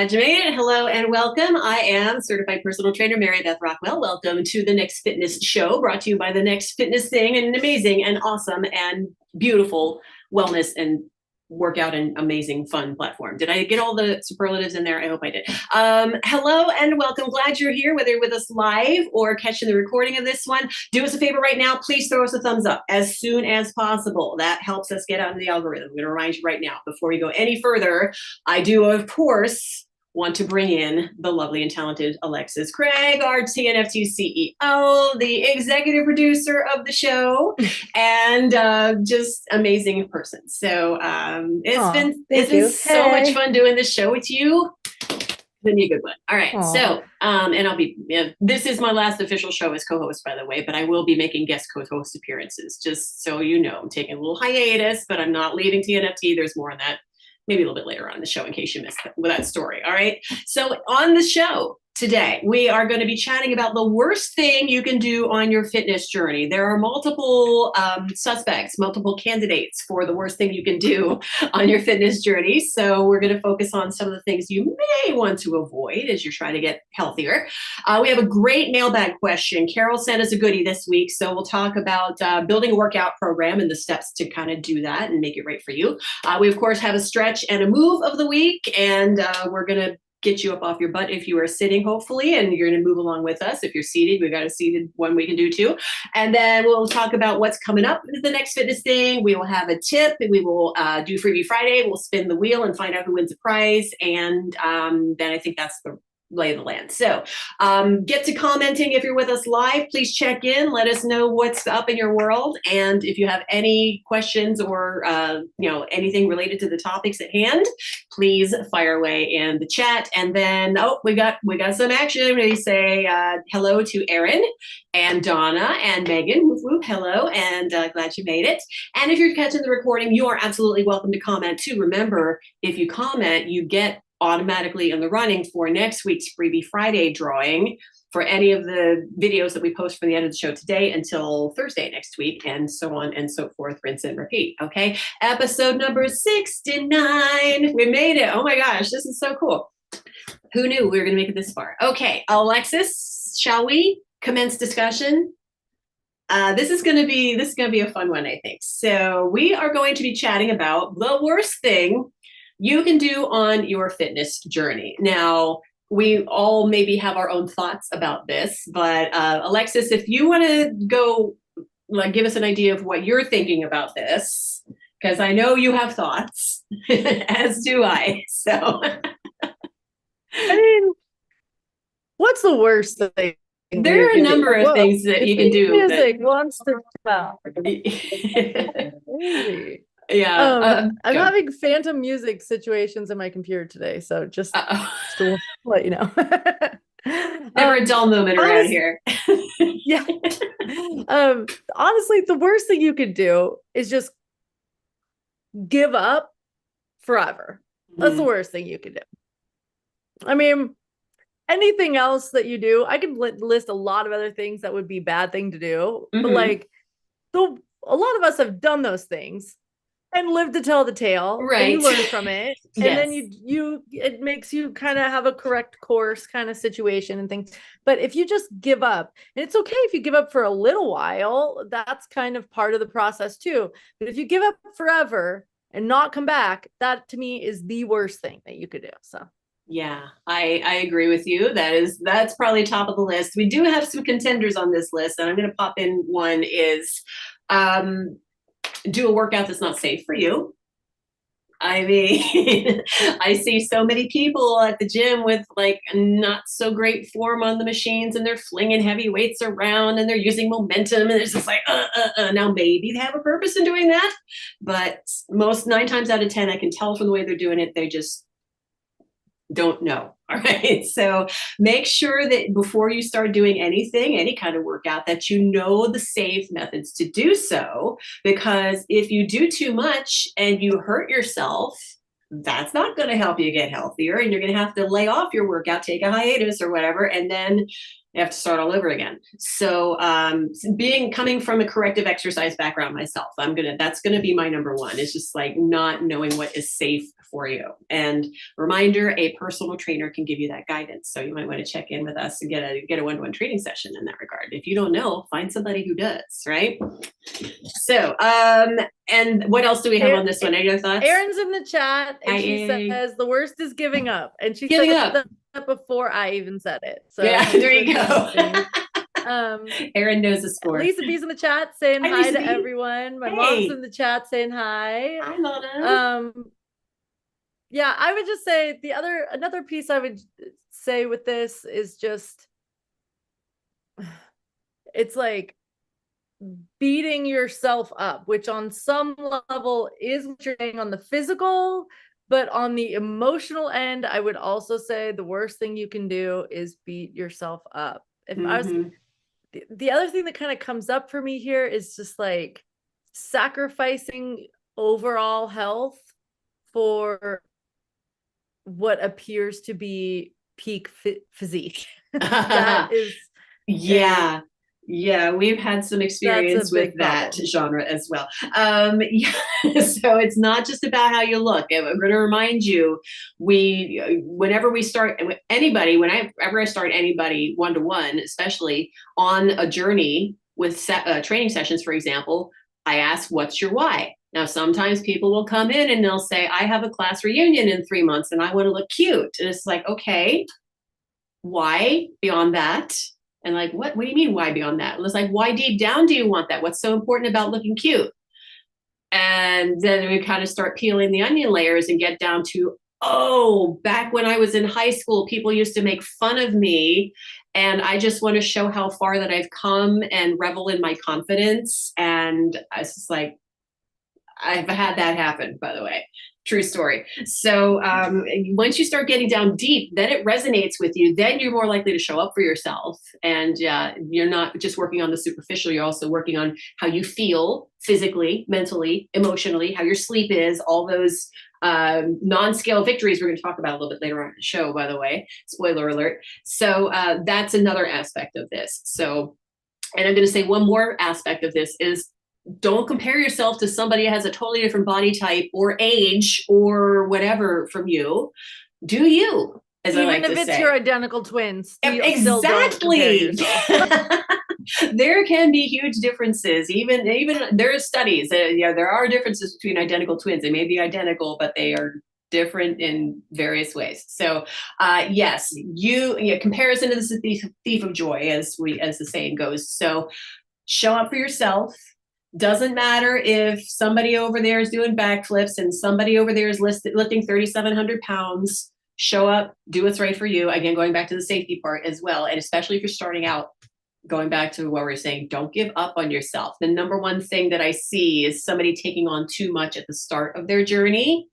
glad you made it. Hello and welcome. I am certified personal trainer Mary Beth Rockwell. Welcome to the Next Fitness Show, brought to you by the Next Fitness Thing, an amazing and awesome and beautiful wellness and workout and amazing fun platform. Did I get all the superlatives in there? I hope I did. Hello and welcome. Glad you're here, whether you're with us live or catching the recording of this one. Do us a favor right now. Please throw us a thumbs up as soon as possible. That helps us get out of the algorithm. I'm going to remind you right now, before we go any further, I do, of course, want to bring in the lovely and talented Alexis Craig, our TNFT CEO, the executive producer of the show, and just amazing person. So it's been so much fun doing this show with you. Been a good one. All right. So, and I'll be, this is my last official show as co-host, by the way, but I will be making guest co-host appearances, just so you know. I'm taking a little hiatus, but I'm not leaving TNFT. There's more on that maybe a little bit later on in the show in case you missed that story. All right. So on the show today, we are going to be chatting about the worst thing you can do on your fitness journey. There are multiple suspects, multiple candidates for the worst thing you can do on your fitness journey. So we're going to focus on some of the things you may want to avoid as you're trying to get healthier. We have a great mailbag question. Carol sent us a goodie this week. So we'll talk about building a workout program and the steps to kind of do that and make it right for you. We, of course, have a stretch and a move of the week, and we're going to get you up off your butt if you are sitting, hopefully, and you're going to move along with us. If you're seated, we've got a seated one we can do too. And then we'll talk about what's coming up with the Next Fitness Thing. We will have a tip, and we will do Freebie Friday. We'll spin the wheel and find out who wins a prize. And then I think that's the lay of the land. So get to commenting if you're with us live. Please check in. Let us know what's up in your world. And if you have any questions or anything related to the topics at hand, please fire away in the chat. And then we got some action. We say hello to Erin and Donna and Megan. Whoop, whoop, hello, and glad you made it. And if you're catching the recording, you are absolutely welcome to comment too. Remember, if you comment, you get automatically in the running for next week's Freebie Friday drawing for any of the videos that we post from the end of the show today until Thursday next week, and so on and so forth, rinse and repeat. Okay, episode number 69. We made it. Oh my gosh, this is so cool. Who knew we were going to make it this far? Okay, Alexis, shall we commence discussion? This is going to be a fun one, I think. So we are going to be chatting about the worst thing you can do on your fitness journey. Now, we all maybe have our own thoughts about this, but Alexis, if you want to go, give us an idea of what you're thinking about this, because I know you have thoughts, as do I. So, I mean, what's the worst thing? There are a number of things that you can do. Music wants to about. Yeah, I'm having phantom music situations in my computer today, so just to let you know. Never a dull moment around here. Yeah. Honestly, the worst thing you could do is just give up forever. That's the worst thing you could do. I mean, anything else that you do, I could list a lot of other things that would be a bad thing to do, but a lot of us have done those things and live to tell the tale, right? And you learn from it, and then it makes you kind of have a correct course kind of situation and things. But if you just give up, and it's okay if you give up for a little while, that's kind of part of the process too. But if you give up forever and not come back, that to me is the worst thing that you could do. So. Yeah, I agree with you. That's probably top of the list. We do have some contenders on this list, and I'm going to pop in one is do a workout that's not safe for you. I mean, I see so many people at the gym with not so great form on the machines, and they're flinging heavy weights around and they're using momentum, and it's just now maybe they have a purpose in doing that, but 9 times out of 10, I can tell from the way they're doing it, they just don't know. All right. So make sure that before you start doing anything, any kind of workout, that you know the safe methods to do so, because if you do too much and you hurt yourself, that's not going to help you get healthier, and you're going to have to lay off your workout, take a hiatus or whatever, and then you have to start all over again. So coming from a corrective exercise background myself, that's going to be my number one. It's just not knowing what is safe for you. And reminder, a personal trainer can give you that guidance. So you might want to check in with us and get a one-to-one training session in that regard. If you don't know, find somebody who does, right? So, and what else do we have on this one? Any other thoughts? Erin's in the chat and she says the worst is giving up. And she said that before I even said it. So yeah, there you go. Erin knows the score. Lisa B's in the chat saying hi to everyone. My mom's in the chat saying hi. Hi, Mona. Yeah, I would just say another piece I would say with this is just, it's like beating yourself up, which on some level is what you're saying on the physical, but on the emotional end, I would also say the worst thing you can do is beat yourself up. If I was, the other thing that kind of comes up for me here is just like sacrificing overall health for what appears to be peak physique. That is, yeah. Yeah, we've had some experience with that genre as well. Yeah, so it's not just about how you look. I'm going to remind you, whenever I start anybody one-to-one, especially on a journey with training sessions, for example, I ask, what's your why? Now, sometimes people will come in and they'll say, I have a class reunion in 3 months and I want to look cute. And it's like, okay, why beyond that? And like, what do you mean, why beyond that? And it's like, why deep down do you want that? What's so important about looking cute? And then we kind of start peeling the onion layers and get down to, oh, back when I was in high school, people used to make fun of me. And I just want to show how far that I've come and revel in my confidence. And I was just like, I've had that happen, by the way. True story. So once you start getting down deep, then it resonates with you. Then you're more likely to show up for yourself. And you're not just working on the superficial. You're also working on how you feel physically, mentally, emotionally, how your sleep is, all those non-scale victories we're going to talk about a little bit later on in the show, by the way. Spoiler alert. So that's another aspect of this. So, and I'm going to say one more aspect of this is, don't compare yourself to somebody who has a totally different body type or age or whatever from you. Do you, as I like to say. Even if it's your identical twins. Exactly. There can be huge differences. Even there are studies. There are differences between identical twins. They may be identical, but they are different in various ways. So yes, comparison is the thief of joy, as the saying goes. So show up for yourself. Doesn't matter if somebody over there is doing backflips and somebody over there is lifting 3,700 pounds. Show up, do what's right for you. Again, going back to the safety part as well. And especially if you're starting out, going back to what we're saying, don't give up on yourself. The number one thing that I see is somebody taking on too much at the start of their journey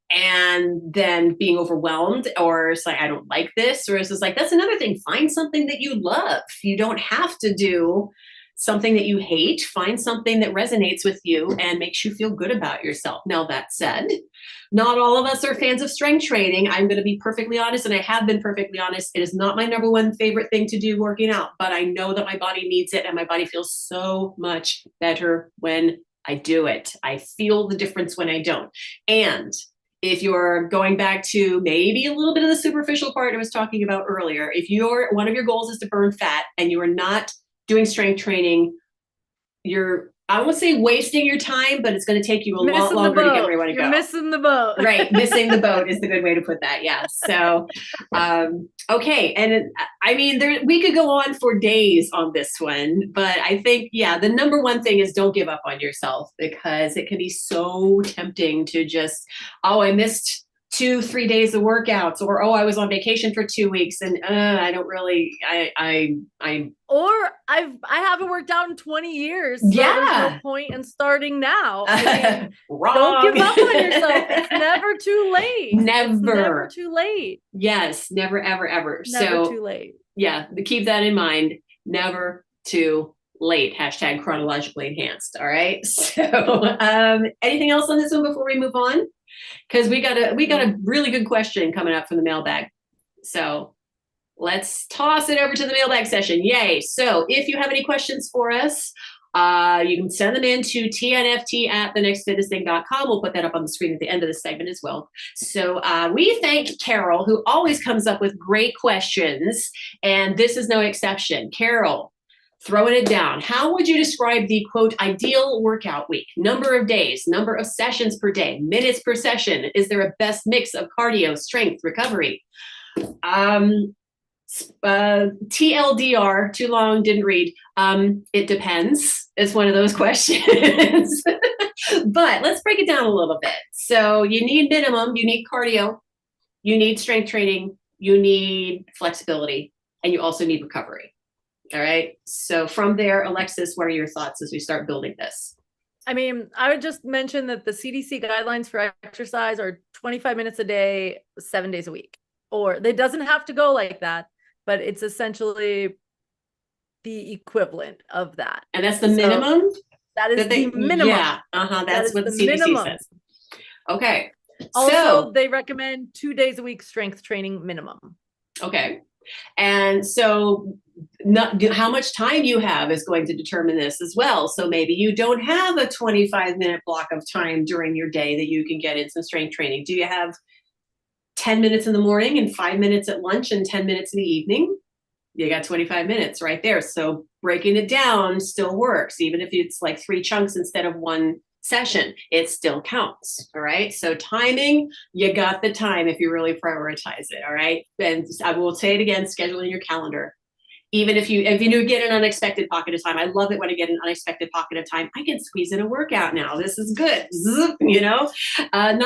and then being overwhelmed, or it's like, I don't like this, or it's just like, that's another thing. Find something that you love. You don't have to do something that you hate. Find something that resonates with you and makes you feel good about yourself. Now, that said, not all of us are fans of strength training. I'm going to be perfectly honest, and I have been perfectly honest. It is not my number one favorite thing to do, working out, but I know that my body needs it, and my body feels so much better when I do it. I feel the difference when I don't. And if you're going back to maybe a little bit of the superficial part I was talking about earlier, if one of your goals is to burn fat and you are not doing strength training, I won't say wasting your time, but it's going to take you a lot longer to get where you want to go. You're missing the boat. Right. Missing the boat is the good way to put that. Yeah. So, okay. And I mean, we could go on for days on this one, but I think, the number one thing is don't give up on yourself, because it can be so tempting to just, I missed 2-3 days of workouts, or I was on vacation for 2 weeks and I don't really, or I haven't worked out in 20 years. So there's no point in starting now. I mean, don't give up on yourself. It's never too late. Never too late. Yes, never, ever, ever. Never too late. Yeah, keep that in mind. Never too late. # chronologically enhanced. All right. So anything else on this one before we move on? Because we got a really good question coming up from the mailbag. So let's toss it over to the mailbag session. Yay. So if you have any questions for us You can send them in to tnft@thenextfitnessthing.com. We'll put that up on the screen at the end of the segment as well. So we thank Carol, who always comes up with great questions, and this is no exception. Carol, throwing it down. How would you describe the quote ideal workout week? Number of days, number of sessions per day, minutes per session. Is there a best mix of cardio, strength, recovery? TLDR, too long, didn't read. It depends. It's one of those questions. But let's break it down a little bit. So you need minimum, you need cardio, you need strength training, you need flexibility, and you also need recovery. All right. So from there, Alexis, what are your thoughts as we start building this? I mean, I would just mention that the CDC guidelines for exercise are 25 minutes a day, 7 days a week. Or it doesn't have to go like that, but it's essentially the equivalent of that. And that's the minimum? That is the minimum. Yeah. That's what the CDC minimum. says. Okay. Also, they recommend 2 days a week strength training minimum. Okay. And so how much time you have is going to determine this as well. So maybe you don't have a 25-minute block of time during your day that you can get in some strength training. Do you have 10 minutes in the morning and 5 minutes at lunch and 10 minutes in the evening? You got 25 minutes right there. So breaking it down still works. Even if it's like 3 chunks instead of 1 session, it still counts. All right. So timing, you got the time if you really prioritize it. All right. And I will say it again, scheduling your calendar. Even if you get an unexpected pocket of time, I love it when I get an unexpected pocket of time. I can squeeze in a workout now. This is good. Not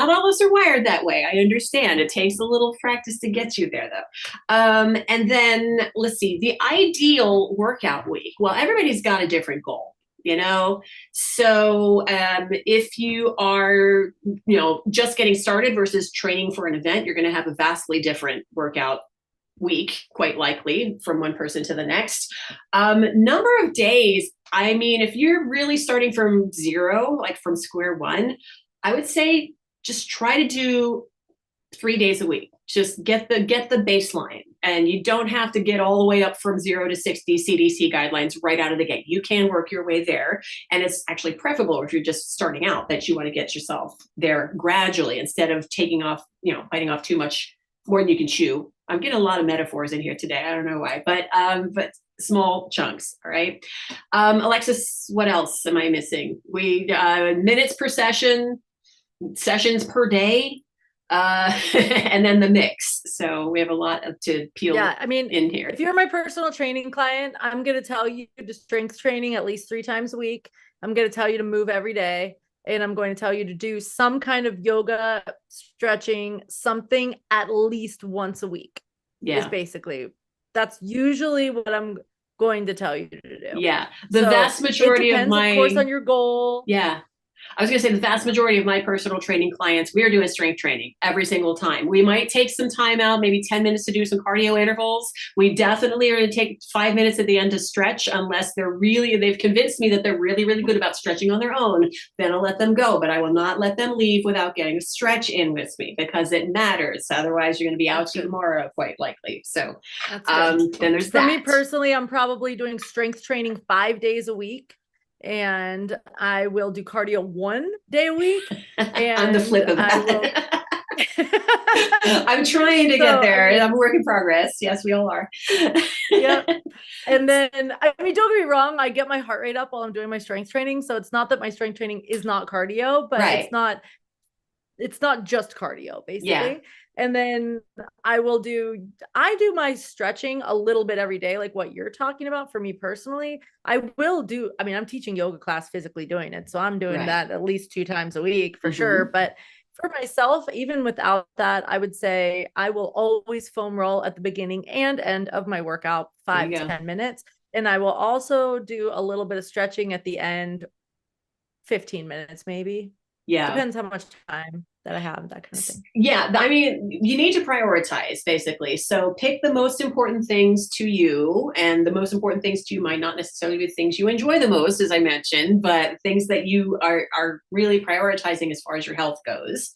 all of us are wired that way. I understand. It takes a little practice to get you there, though. And then let's see, the ideal workout week. Well, everybody's got a different goal. So if you are, just getting started versus training for an event, you're going to have a vastly different workout week, quite likely, from one person to the next. Number of days, I mean, if you're really starting from zero, like from square one, I would say just try to do 3 days a week. Just get the baseline, and you don't have to get all the way up from 0 to 60 CDC guidelines right out of the gate. You can work your way there, and it's actually preferable if you're just starting out that you want to get yourself there gradually instead of taking off, biting off too much more than you can chew. I'm getting a lot of metaphors in here today. I don't know why, but small chunks. All right. Alexis, what else am I missing? We minutes per session, sessions per day. And then the mix. So we have a lot to peel in here. If you're my personal training client, I'm going to tell you to strength training at least 3 times a week. I'm going to tell you to move every day. And I'm going to tell you to do some kind of yoga, stretching, something at least once a week. Yeah. That's usually what I'm going to tell you to do. Yeah. The vast majority of course, on your goal. Yeah. I was going to say the vast majority of my personal training clients, we are doing strength training every single time. We might take some time out, maybe 10 minutes to do some cardio intervals. We definitely are going to take 5 minutes at the end to stretch unless they've convinced me that they're really, really good about stretching on their own. Then I'll let them go, but I will not let them leave without getting a stretch in with me because it matters. Otherwise, you're going to be out tomorrow, quite likely. So then there's that. For me personally, I'm probably doing strength training 5 days a week. And I will do cardio 1 day a week. And I'm the flip of that. I'm trying to get there. I'm a work in progress. Yes, we all are. Yeah. And then, don't get me wrong, I get my heart rate up while I'm doing my strength training. So it's not that my strength training is not cardio, but it's not just cardio, basically. Yeah. And then I do my stretching a little bit every day, like what you're talking about. For me personally, I'm teaching yoga class, physically doing it. So I'm doing that at least 2 times a week for sure. But for myself, even without that, I would say I will always foam roll at the beginning and end of my workout, 5 to 10 minutes. And I will also do a little bit of stretching at the end, 15 minutes, maybe. Yeah. Depends how much time that I have, that kind of thing. Yeah. I mean, you need to prioritize basically. So pick the most important things to you, and the most important things to you might not necessarily be things you enjoy the most, as I mentioned, but things that you are really prioritizing as far as your health goes.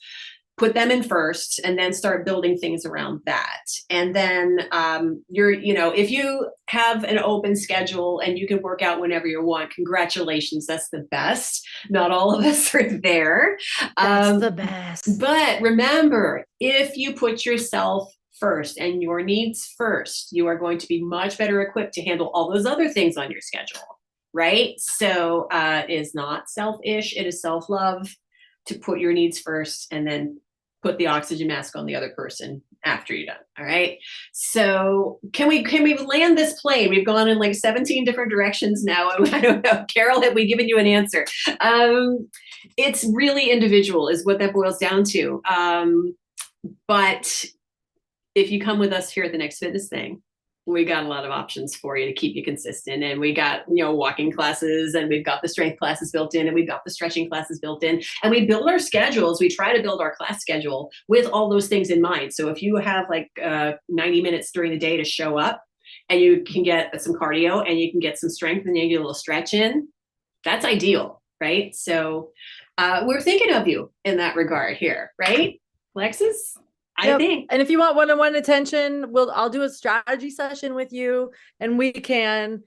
put them in first and then start building things around that. And then if you have an open schedule and you can work out whenever you want, congratulations, that's the best. Not all of us are there. That's the best. But remember, if you put yourself first and your needs first, you are going to be much better equipped to handle all those other things on your schedule, right? So it is not selfish, it is self-love to put your needs first and then put the oxygen mask on the other person after you're done. All right. So can we land this plane? We've gone in like 17 different directions now. I don't know, Carol, have we given you an answer? It's really individual is what that boils down to. But if you come with us here at the Next Fitness Thing, we got a lot of options for you to keep you consistent. And we got, walking classes, and we've got the strength classes built in, and we've got the stretching classes built in, and we build our schedules. We try to build our class schedule with all those things in mind. So if you have like 90 minutes during the day to show up, and you can get some cardio and you can get some strength and you get a little stretch in, that's ideal, right? So we're thinking of you in that regard here, right, Alexis? I think. And if you want one-on-one attention, I'll do a strategy session with you, and we can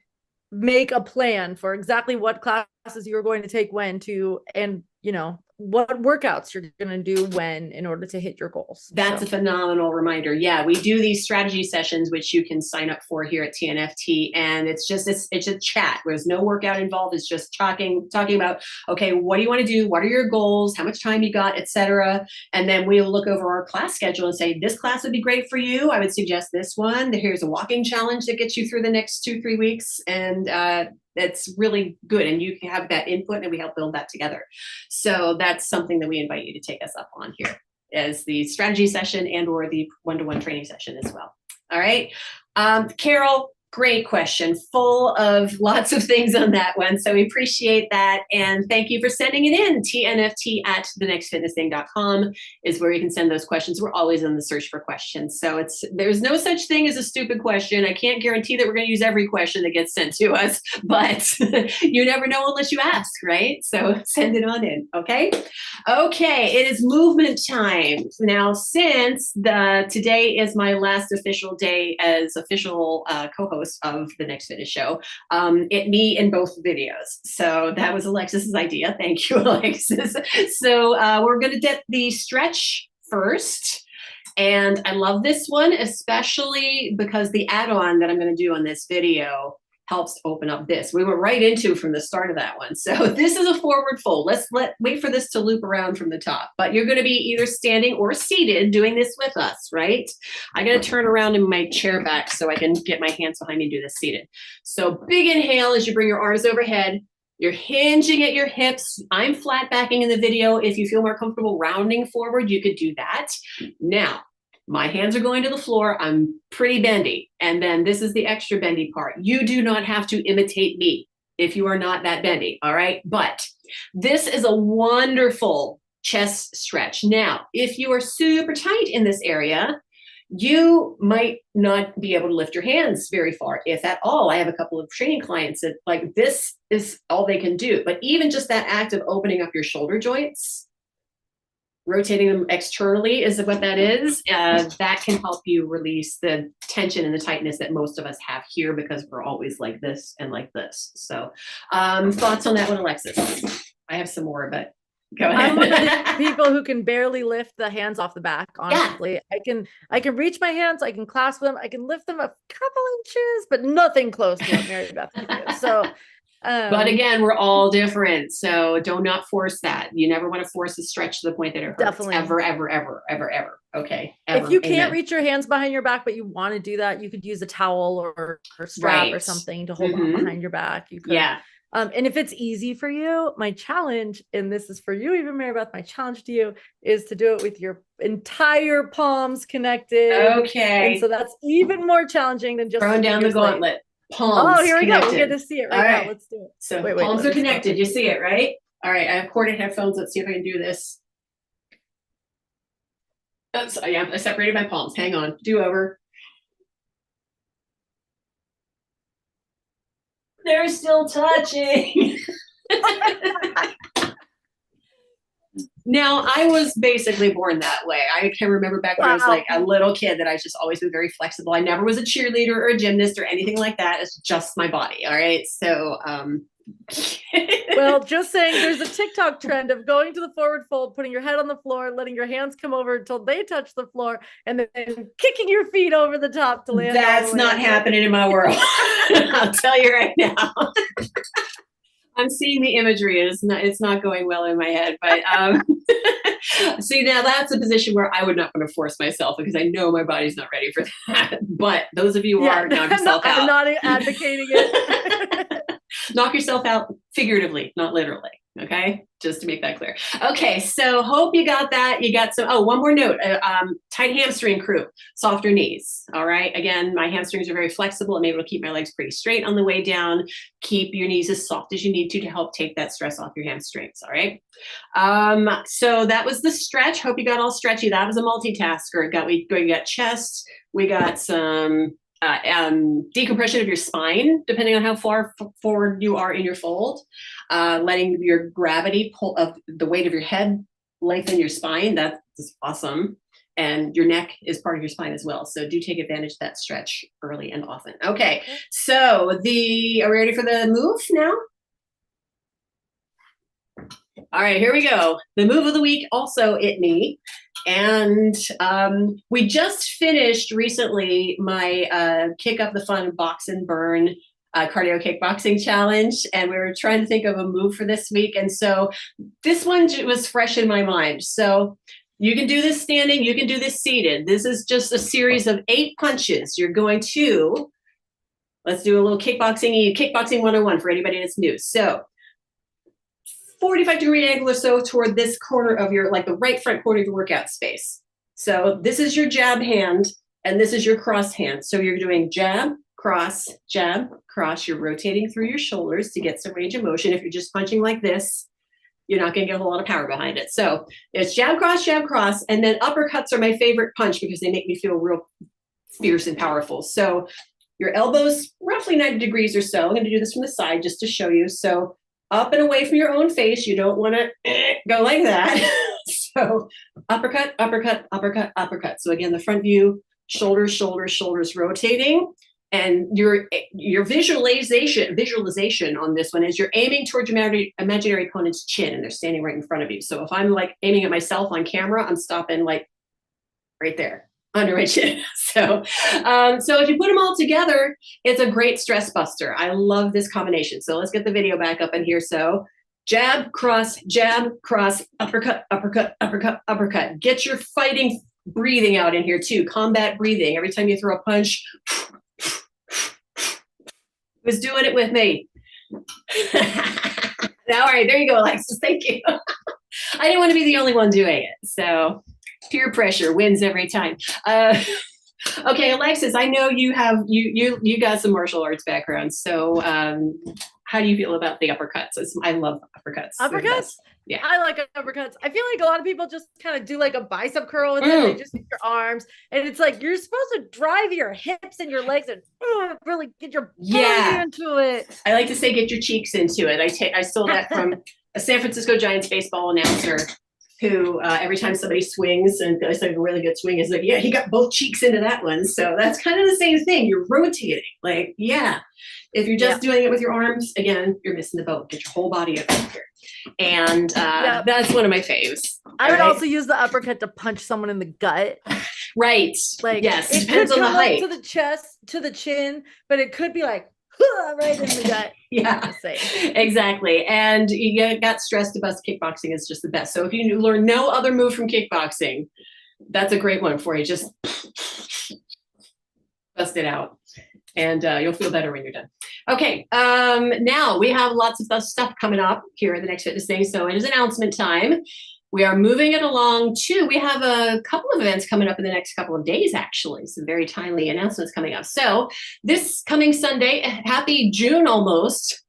make a plan for exactly what classes you're going to take when to, and what workouts you're going to do when in order to hit your goals. That's a phenomenal reminder. Yeah, we do these strategy sessions, which you can sign up for here at TNFT. And it's a chat. There's no workout involved. It's just talking about, okay, what do you want to do? What are your goals? How much time you got, etc. And then we'll look over our class schedule and say, this class would be great for you. I would suggest this one. Here's a walking challenge that gets you through the next 2-3 weeks. And that's really good. And you can have that input, and we help build that together. So that's something that we invite you to take us up on here as the strategy session and or the one-to-one training session as well. All right. Carol, great question, full of lots of things on that one. So we appreciate that. And thank you for sending it in. TNFT at thenextfitnessthing.com is where you can send those questions. We're always on the search for questions. So there's no such thing as a stupid question. I can't guarantee that we're going to use every question that gets sent to us, but you never know unless you ask, right? So send it on in. Okay. Okay. It is movement time. Now, since today is my last official day as official co-host of the Next Fitness Show, me in both videos. So that was Alexis's idea. Thank you, Alexis. So we're going to get the stretch first. And I love this one, especially because the add-on that I'm going to do on this video helps open up this. We went right into from the start of that one. So this is a forward fold. Let's wait for this to loop around from the top, but you're going to be either standing or seated doing this with us, right? I got to turn around in my chair back so I can get my hands behind me and do this seated. So big inhale as you bring your arms overhead. You're hinging at your hips. I'm flat backing in the video. If you feel more comfortable rounding forward, you could do that. Now, my hands are going to the floor. I'm pretty bendy. And then this is the extra bendy part. You do not have to imitate me if you are not that bendy, all right? But this is a wonderful chest stretch. Now, if you are super tight in this area, you might not be able to lift your hands very far, if at all. I have a couple of training clients that like this is all they can do. But even just that act of opening up your shoulder joints, rotating them externally is what that is. That can help you release the tension and the tightness that most of us have here because we're always like this and like this. So thoughts on that one, Alexis? I have some more, but go ahead. I'm one of the people who can barely lift the hands off the back, honestly. Yeah. I can reach my hands, I can clasp them, I can lift them a couple inches, but nothing close to what Mary Beth can do. So but again, we're all different. So do not force that. You never want to force a stretch to the point that it hurts. Definitely. Ever, ever, ever, ever, ever. Okay. Ever. If you can't reach your hands behind your back, but you want to do that, you could use a towel or strap or something to hold on behind your back. You could. Yeah. And if it's easy for you, my challenge, and this is for you, even Mary Beth, my challenge to you is to do it with your entire palms connected. Okay. And so that's even more challenging than just throwing down the gauntlet. Palms. Oh, here we connected. go. We get to see it right now. Let's do it. So palms are connected. You see it, right? All right. I have corded headphones. Let's see if I can do this. Oops, I separated my palms. Hang on. Do over. They're still touching. Now, I was basically born that way. I can remember back when I was like a little kid that I just always been very flexible. I never was a cheerleader or a gymnast or anything like that. It's just my body. All right. So, well, just saying, there's a TikTok trend of going to the forward fold, putting your head on the floor, letting your hands come over until they touch the floor, and then kicking your feet over the top to land. That's not happening in my world. I'll tell you right now. I'm seeing the imagery. It's not going well in my head, but see, now that's a position where I would not want to force myself because I know my body's not ready for that. But those of you who are, knock yourself out. I'm not advocating it. Knock yourself out figuratively, not literally. Okay, just to make that clear. Okay, so hope you got that. You got some. Oh, one more note. Tight hamstring crew, softer knees. All right. Again, my hamstrings are very flexible. I'm able to keep my legs pretty straight on the way down. Keep your knees as soft as you need to help take that stress off your hamstrings. All right. So that was the stretch. Hope you got all stretchy. That was a multitasker. We got chest. We got some decompression of your spine, depending on how far forward you are in your fold, letting your gravity pull up the weight of your head, lengthen your spine. That is awesome. And your neck is part of your spine as well. So do take advantage of that stretch early and often. Okay. So are we ready for the move now? All right, here we go. The move of the week, also it me. And we just finished recently my Kick Up the Fun Box and Burn cardio kickboxing challenge. And we were trying to think of a move for this week. And so this one was fresh in my mind. So you can do this standing, you can do this seated. This is just a series of 8 punches. You're going to, let's do a little kickboxing 101 for anybody that's new. So 45-degree angle or so toward this corner of your, like the right front corner of your workout space. So this is your jab hand and this is your cross hand. So you're doing jab, cross. You're rotating through your shoulders to get some range of motion. If you're just punching like this, you're not going to get a whole lot of power behind it. So it's jab, cross, and then uppercuts are my favorite punch because they make me feel real fierce and powerful. So your elbows roughly 90 degrees or so. I'm going to do this from the side just to show you. So up and away from your own face. You don't want to go like that. So uppercut. So again, the front view, shoulders rotating. And your visualization on this one is you're aiming towards your imaginary opponent's chin and they're standing right in front of you. So if I'm like aiming at myself on camera, I'm stopping like right there under my chin. So if you put them all together, it's a great stress buster. I love this combination. So let's get the video back up in here. So jab, cross, uppercut. Get your fighting breathing out in here too. Combat breathing. Every time you throw a punch, who's doing it with me? All right, there you go, Alexis. Thank you. I didn't want to be the only one doing it. So peer pressure wins every time. Okay, Alexis, I know you have you got some martial arts background. So how do you feel about the uppercuts? I love uppercuts. Uppercuts? Yeah. I like uppercuts. I feel like a lot of people just kind of do like a bicep curl with it. They just use your arms. And it's like you're supposed to drive your hips and your legs and really get your body into it. I like to say get your cheeks into it. I stole that from a San Francisco Giants baseball announcer who every time somebody swings and it's like a really good swing is like, yeah, he got both cheeks into that one. So that's kind of the same thing. You're rotating. Like, yeah. If you're just doing it with your arms, again, you're missing the boat. Get your whole body up here. And that's one of my faves. I would also use the uppercut to punch someone in the gut. Right. Like, yes, it depends could on the come height. up to the chest, to the chin, but it could be like right in the gut. Yeah, exactly. And you got stress to bust. Kickboxing is just the best. So if you learn no other move from kickboxing, that's a great one for you. Just bust it out. And you'll feel better when you're done. Okay, now we have lots of stuff coming up here in the next fitness thing. So it is announcement time. We are moving it along too. We have a couple of events coming up in the next couple of days, actually. Some very timely announcements coming up. So this coming Sunday, happy June almost.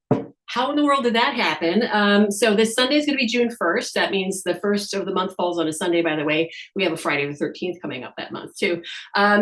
how in the world did that happen? So this Sunday is going to be June 1st. That means the first of the month falls on a Sunday, by the way. We have a Friday the 13th coming up that month too.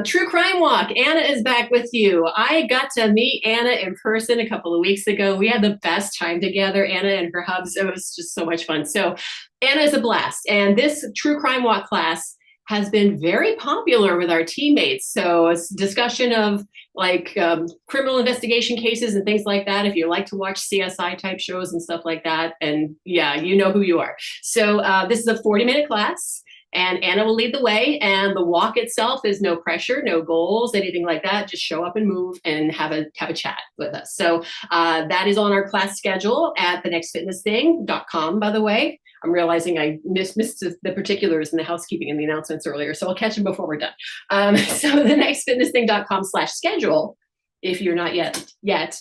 True Crime Walk. Anna is back with you. I got to meet Anna in person a couple of weeks ago. We had the best time together, Anna and her hubs. It was just so much fun. So Anna is a blast. And this True Crime Walk class has been very popular with our teammates. So it's discussion of like criminal investigation cases and things like that. If you like to watch CSI type shows and stuff like that, and yeah, you know who you are. So this is a 40-minute class. And Anna will lead the way, and the walk itself is no pressure, no goals, anything like that. Just show up and move and have a chat with us. So that is on our class schedule at thenextfitnessthing.com, by the way. I'm realizing I missed the particulars in the housekeeping and the announcements earlier, so I'll catch them before we're done. So thenextfitnessthing.com/schedule. If you're not yet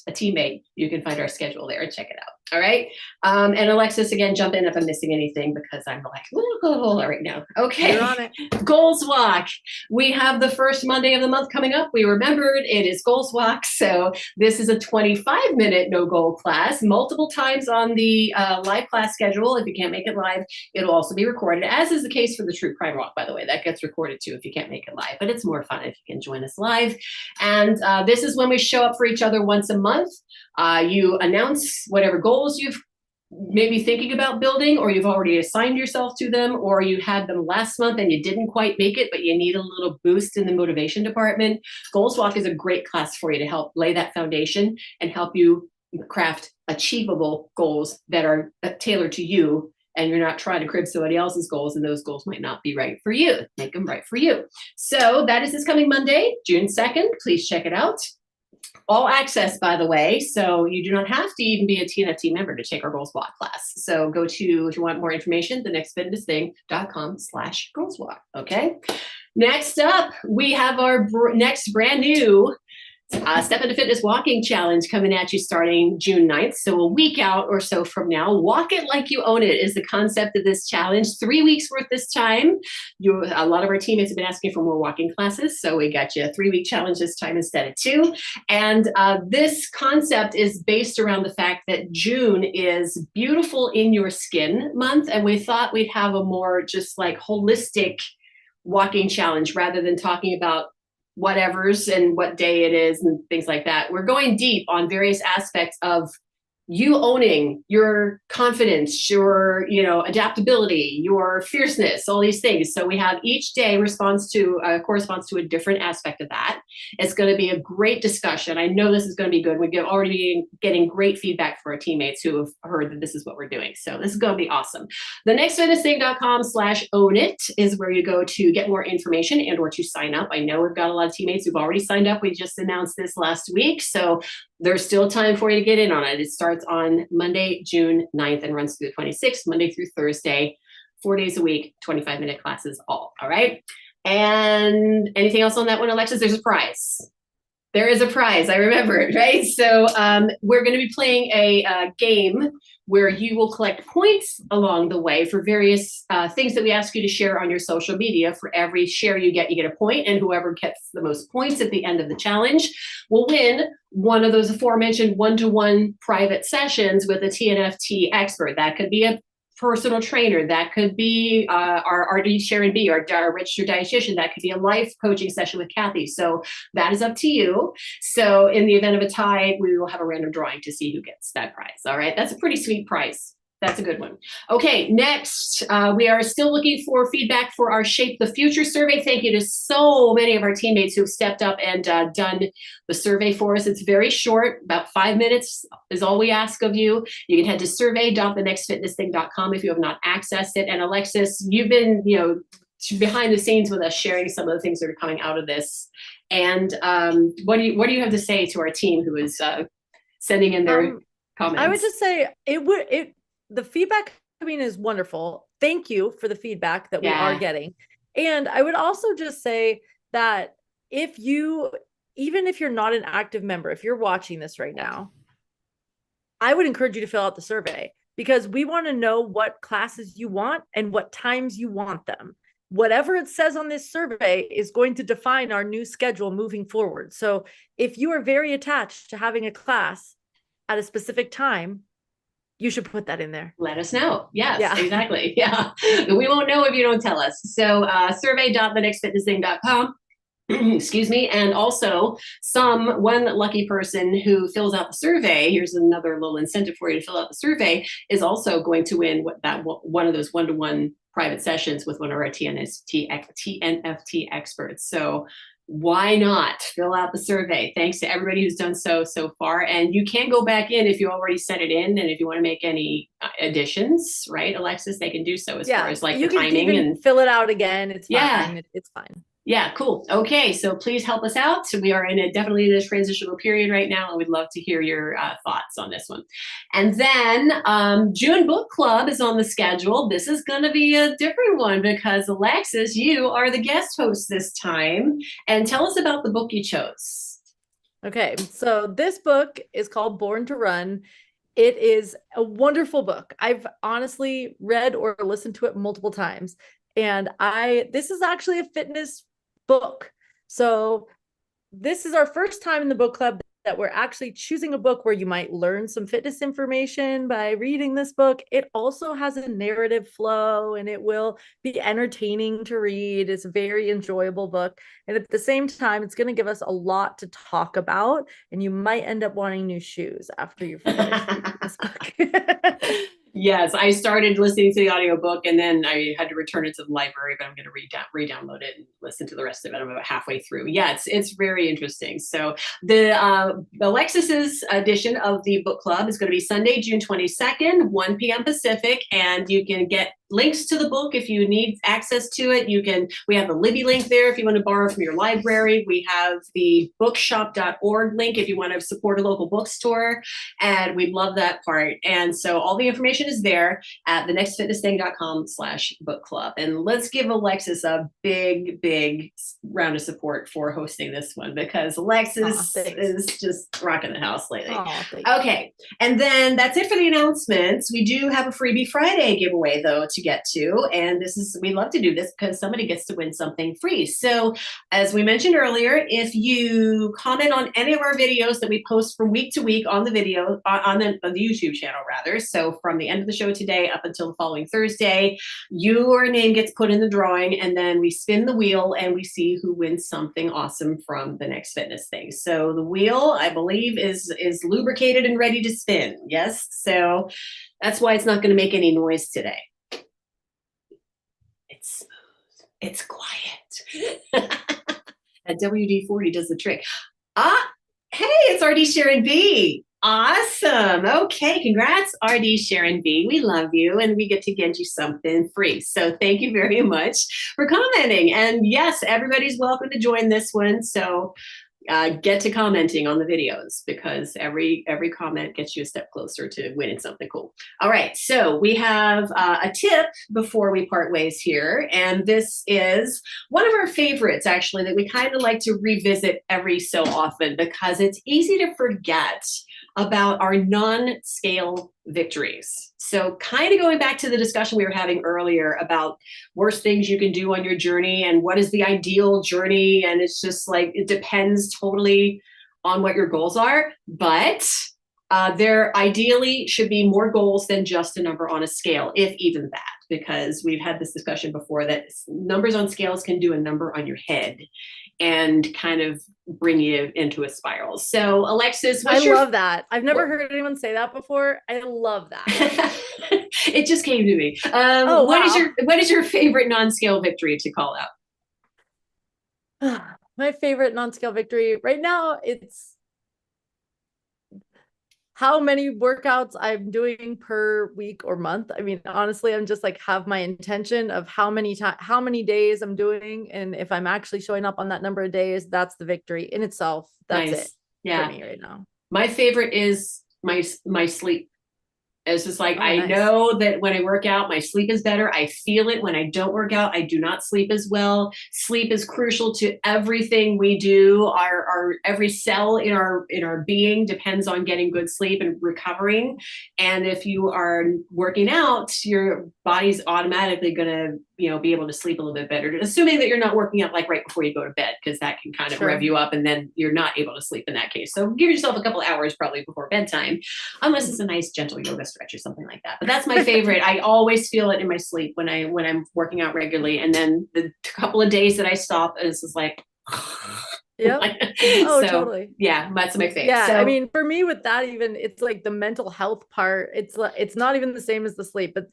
a teammate, you can find our schedule there and check it out. All right. And Alexis, again, jump in if I'm missing anything because I'm like, right now. Okay. You're on it. Goals Walk. We have the first Monday of the month coming up. We remembered it is Goals Walk. So this is a 25-minute no goal class, multiple times on the live class schedule. If you can't make it live, it'll also be recorded, as is the case for the True Crime Walk, by the way. That gets recorded too if you can't make it live, but it's more fun if you can join us live. And this is when we show up for each other once a month. You announce whatever goals you've maybe thinking about building, or you've already assigned yourself to them, or you had them last month and you didn't quite make it, but you need a little boost in the motivation department. Goals Walk is a great class for you to help lay that foundation and help you craft achievable goals that are tailored to you, and you're not trying to crib somebody else's goals, and those goals might not be right for you. Make them right for you. So that is this coming Monday, June 2nd. Please check it out. All access, by the way, so you do not have to even be a TNFT member to take our Goals Walk class. So go to, if you want more information, thenextfitnessthing.com/goalswalk. Okay. Next up, we have our next brand new Step into Fitness Walking Challenge coming at you starting June 9th. So a week out or so from now. Walk it like you own it is the concept of this challenge. 3 weeks worth this time. A lot of our teammates have been asking for more walking classes, so we got you a 3-week challenge this time instead of 2. And this concept is based around the fact that June is Beautiful in Your Skin month, and we thought we'd have a more just like holistic walking challenge rather than talking about whatever's and what day it is and things like that. We're going deep on various aspects of you owning your confidence, your, adaptability, your fierceness, all these things. So we have each day corresponds to a different aspect of that. It's going to be a great discussion. I know this is going to be good. We're already getting great feedback from our teammates who have heard that this is what we're doing. So this is going to be awesome. thenextfitnessthing.com/own it is where you go to get more information and or to sign up. I know we've got a lot of teammates who've already signed up. We just announced this last week. So there's still time for you to get in on it. It starts on Monday, June 9th and runs through the 26th, Monday through Thursday, 4 days a week, 25-minute classes all right? And anything else on that one, Alexis? There's a prize. There is a prize. I remembered, right? So we're going to be playing a game where you will collect points along the way for various things that we ask you to share on your social media. For every share you get a point, and whoever gets the most points at the end of the challenge will win one of those aforementioned one-to-one private sessions with a TNFT expert. That could be a personal trainer, that could be our RD Sharon B, our registered dietitian, that could be a life coaching session with Kathy. So that is up to you. So in the event of a tie, we will have a random drawing to see who gets that prize. All right, that's a pretty sweet prize. That's a good one. Okay, next, we are still looking for feedback for our Shape the Future survey. Thank you to so many of our teammates who have stepped up and done the survey for us. It's very short, about 5 minutes is all we ask of you. You can head to survey.thenextfitnessthing.com if you have not accessed it. And Alexis, you've been, behind the scenes with us, sharing some of the things that are coming out of this. And what do you have to say to our team who is sending in their comments? I would just say the feedback coming is wonderful. Thank you for the feedback that we are getting. And I would also just say that even if you're not an active member, if you're watching this right now, I would encourage you to fill out the survey, because we want to know what classes you want and what times you want them. Whatever it says on this survey is going to define our new schedule moving forward. So if you are very attached to having a class at a specific time, You should put that in there. Let us know. Yes, Yeah. exactly. Yeah. We won't know if you don't tell us. So survey.thenextfitnessthing.com. Excuse me. And also one lucky person who fills out the survey, here's another little incentive for you to fill out the survey, is also going to win one of those one-to-one private sessions with one of our TNFT experts. So why not fill out the survey? Thanks to everybody who's done so far. And you can go back in if you already sent it in. And if you want to make any additions, right, Alexis, they can do so as far as like you the timing can and fill it out again. It's yeah. fine. It's fine. Yeah, cool. Okay, so please help us out. So we are definitely in a transitional period right now, and we'd love to hear your thoughts on this one. And then June Book Club is on the schedule. This is going to be a different one because Alexis, you are the guest host this time. And tell us about the book you chose. Okay, so this book is called Born to Run. It is a wonderful book. I've honestly read or listened to it multiple times. And this is actually a fitness book. So this is our first time in the book club that we're actually choosing a book where you might learn some fitness information by reading this book. It also has a narrative flow and it will be entertaining to read. It's a very enjoyable book. And at the same time, it's going to give us a lot to talk about. And you might end up wanting new shoes after you finish reading this book. Yes, I started listening to the audiobook and then I had to return it to the library, but I'm going to re-download it and listen to the rest of it. I'm about halfway through. Yeah, it's very interesting. So the Alexis's edition of the book club is going to be Sunday, June 22nd, 1 p.m. Pacific, and you can get links to the book if you need access to it. We have the Libby link there if you want to borrow from your library. We have the bookshop.org link if you want to support a local bookstore, and we love that part. And so all the information is there at thenextfitnessthing.com/book club. And let's give Alexis a big round of support for hosting this one because Alexis is just rocking the house lately. Okay, and then that's it for the announcements. We do have a Freebie Friday giveaway though to get to, and we love to do this because somebody gets to win something free. So as we mentioned earlier, if you comment on any of our videos that we post from week to week on the video on the YouTube channel rather, so from the end of the show today up until the following Thursday, your name gets put in the drawing, and then we spin the wheel and we see who wins something awesome from the Next Fitness Thing. So the wheel, I believe, is lubricated and ready to spin. Yes, so that's why it's not going to make any noise today. It's smooth. It's quiet. That WD-40 does the trick. Hey, it's RD Sharon B. Awesome. Okay, congrats, RD Sharon B. We love you, and we get to get you something free. So thank you very much for commenting. And yes, everybody's welcome to join this one. So get to commenting on the videos because every comment gets you a step closer to winning something cool. All right, so we have a tip before we part ways here, and this is one of our favorites actually that we kind of like to revisit every so often because it's easy to forget about our non-scale victories. So kind of going back to the discussion we were having earlier about worst things you can do on your journey and what is the ideal journey. And it's just like, it depends totally on what your goals are, but there ideally should be more goals than just a number on a scale, if even that, because we've had this discussion before that numbers on scales can do a number on your head and kind of bring you into a spiral. So Alexis, I love that. I've never heard anyone say that before. I love that. It just came to me. What is your favorite non-scale victory to call out? My favorite non-scale victory right now, it's how many workouts I'm doing per week or month. I mean, honestly, I'm just like have my intention of how many days I'm doing. And if I'm actually showing up on that number of days, that's the victory in itself. That's nice. It for me right now. My favorite is my sleep. It's just like, I know that when I work out, my sleep is better. I feel it. When I don't work out, I do not sleep as well. Sleep is crucial to everything we do. Our every cell in our being depends on getting good sleep and recovering. And if you are working out, your body's automatically going to be able to sleep a little bit better, assuming that you're not working out like right before you go to bed, because that can kind of rev you up and then you're not able to sleep in that case. So give yourself a couple of hours probably before bedtime, unless it's a nice gentle yoga stretch or something like that. But that's my favorite. I always feel it in my sleep when I'm working out regularly. And then the couple of days that I stop, this is like, yep. Oh, so, totally. Yeah, that's my favorite. Yeah, So, I mean, for me with that, even it's like the mental health part. It's not even the same as the sleep, but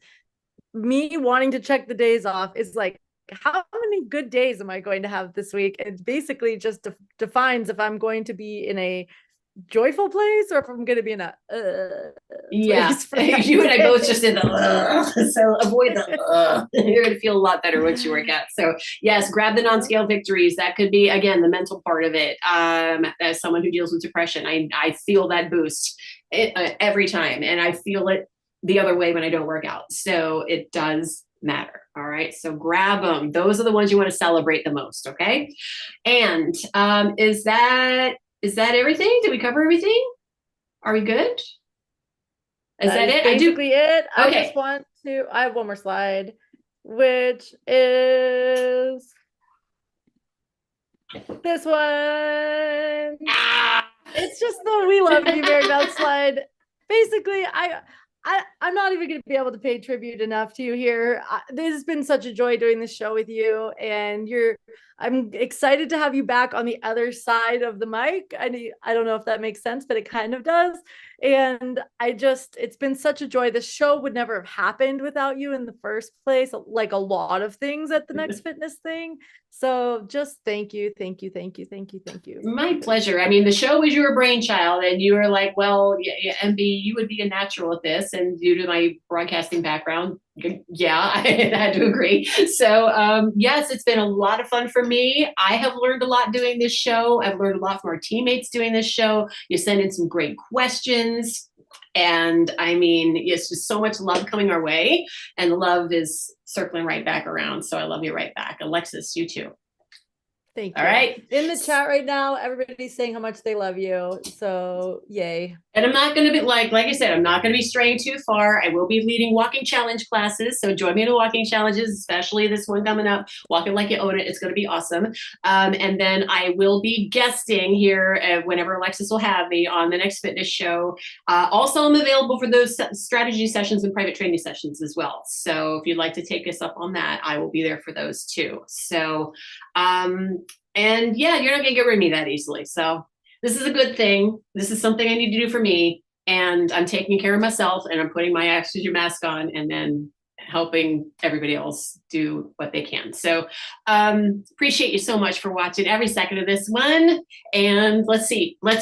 me wanting to check the days off is like, how many good days am I going to have this week? It basically just defines if I'm going to be in a joyful place or if I'm going to be in a yeah, you and I both just did the so avoid the you're going to feel a lot better once you work out. So yes, grab the non-scale victories. That could be, again, the mental part of it. As someone who deals with depression, I feel that boost every time, and I feel it the other way when I don't work out. So it does matter. All right. So grab them. Those are the ones you want to celebrate the most. Okay. And is that everything? Did we cover everything? Are we good? Is that it? Basically it. Okay. I just want to, I have one more slide, which is this one. It's just the "We love you, Mary Beth" slide. Basically, I'm not even going to be able to pay tribute enough to you here. This has been such a joy doing this show with you, and I'm excited to have you back on the other side of the mic. I don't know if that makes sense, but it kind of does. And it's been such a joy. This show would never have happened without you in the first place, like a lot of things at the Next Fitness thing. So just thank you. My pleasure. I mean, the show was your brainchild, and you were like, well, yeah, MB, you would be a natural at this. And due to my broadcasting background, yeah, I had to agree. So yes, it's been a lot of fun for me. I have learned a lot doing this show. I've learned a lot from our teammates doing this show. You send in some great questions. And I mean, it's just so much love coming our way, and love is circling right back around. So I love you right back. Alexis, you too. Thank you. All right. In the chat right now, everybody's saying how much they love you. So yay. And I'm not going to be like I said, I'm not going to be straying too far. I will be leading walking challenge classes. So join me in the walking challenges, especially this one coming up, Walking Like You Own It. It's going to be awesome. And then I will be guesting here whenever Alexis will have me on the Next Fitness show. Also, I'm available for those strategy sessions and private training sessions as well. So if you'd like to take us up on that, I will be there for those too. So, and yeah, you're not going to get rid of me that easily. So this is a good thing. This is something I need to do for me. And I'm taking care of myself, and I'm putting my oxygen mask on, and then helping everybody else do what they can. So appreciate you so much for watching every second of this one. And let's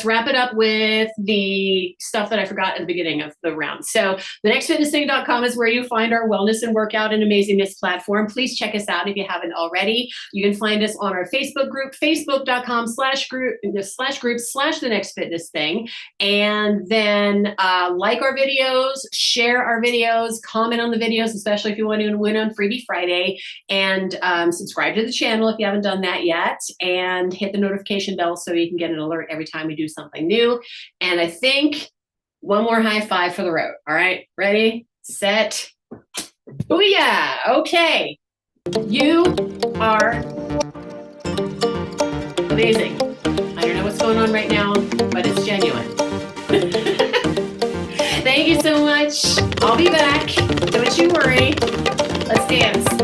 wrap it up with the stuff that I forgot at the beginning of the round. So thenextfitnessthing.com is where you find our wellness and workout and amazingness platform. Please check us out if you haven't already. You can find us on our Facebook group, facebook.com/groups/thenextfitnessthing. And then like our videos, share our videos, comment on the videos, especially if you want to win on Freebie Friday, and subscribe to the channel if you haven't done that yet, and hit the notification bell so you can get an alert every time we do something new. And I think one more high five for the road. All right, ready, set, booyah. Okay, you are amazing. I don't know what's going on right now, but it's genuine. Thank you so much. I'll be back. Don't you worry. Let's dance.